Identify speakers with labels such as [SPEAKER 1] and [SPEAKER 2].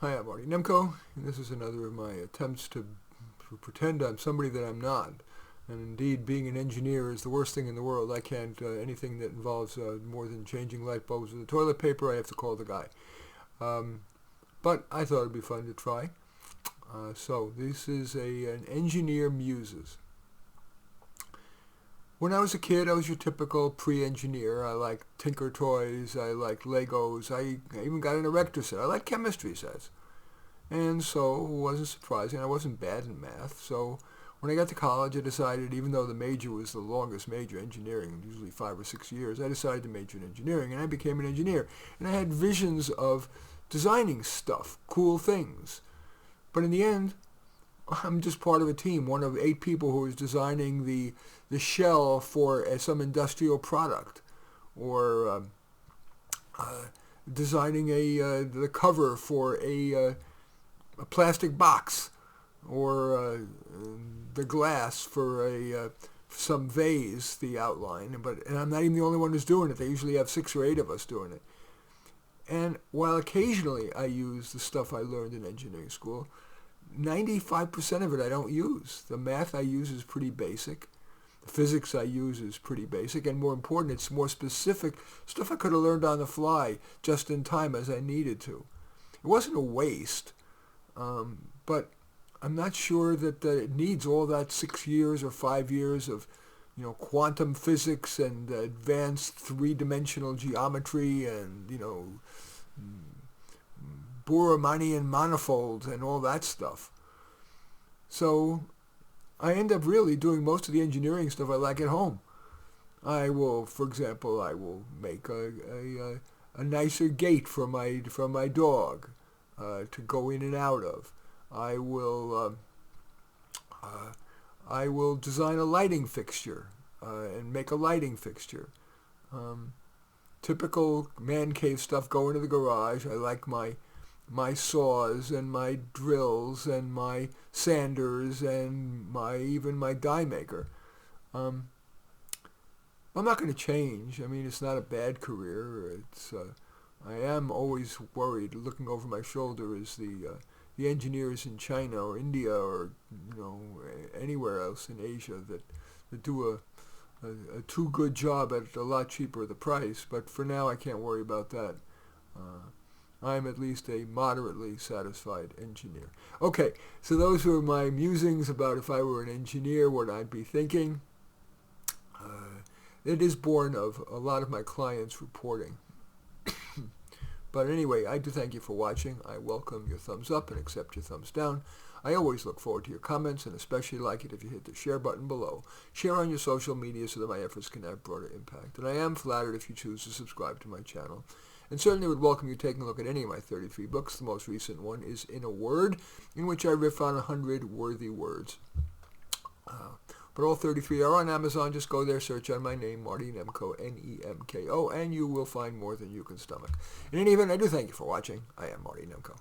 [SPEAKER 1] Hi, I'm Marty Nemko, and this is another of my attempts to pretend I'm somebody that I'm not. And indeed, being an engineer is the worst thing in the world. I can't, anything that involves more than changing light bulbs or the toilet paper, I have to call the guy. But I thought it'd be fun to try. So this is an Engineer Muses. When I was a kid, I was your typical pre-engineer. I liked Tinker Toys, I liked Legos, I even got an erector set. I liked chemistry sets. And so it wasn't surprising. I wasn't bad in math. So when I got to college, I decided, even though the major was the longest major, engineering, usually 5 or 6 years, I decided to major in engineering, and I became an engineer. And I had visions of designing stuff, cool things. But in the end, I'm just part of a team, one of 8 people who is designing the shell for some industrial product, or designing the cover for a plastic box, or the glass for some vase, the outline. And I'm not even the only one who's doing it. They usually have 6 or 8 of us doing it. And while occasionally I use the stuff I learned in engineering school, 95% of it I don't use. The math I use is pretty basic. The physics I use is pretty basic. And more important, it's more specific stuff I could have learned on the fly just in time as I needed to. It wasn't a waste, but I'm not sure that it needs all that 6 years or 5 years of quantum physics and advanced 3-dimensional geometry and, Boromanian manifolds and all that stuff. So I end up really doing most of the engineering stuff I like at home. I will, for example, make a nicer gate for my dog to go in and out of. I will design a lighting fixture and make a lighting fixture. Typical man cave stuff. Go into the garage. I like my saws and my drills and my sanders and even my die maker. I'm not going to change. I mean, it's not a bad career. I am always worried, looking over my shoulder, is the engineers in China or India or anywhere else in Asia that do a too good job at a lot cheaper the price. But for now, I can't worry about that. I'm at least a moderately satisfied engineer. Okay, so those were my musings about if I were an engineer, what I'd be thinking. It is born of a lot of my clients reporting. But anyway, I do thank you for watching. I welcome your thumbs up and accept your thumbs down. I always look forward to your comments, and especially like it if you hit the share button below. Share on your social media so that my efforts can have broader impact. And I am flattered if you choose to subscribe to my channel. And certainly would welcome you taking a look at any of my 33 books. The most recent one is In a Word, in which I riff on 100 worthy words. But all 33 are on Amazon. Just go there, search on my name, Marty Nemko, Nemko, and you will find more than you can stomach. In any event, I do thank you for watching. I am Marty Nemko.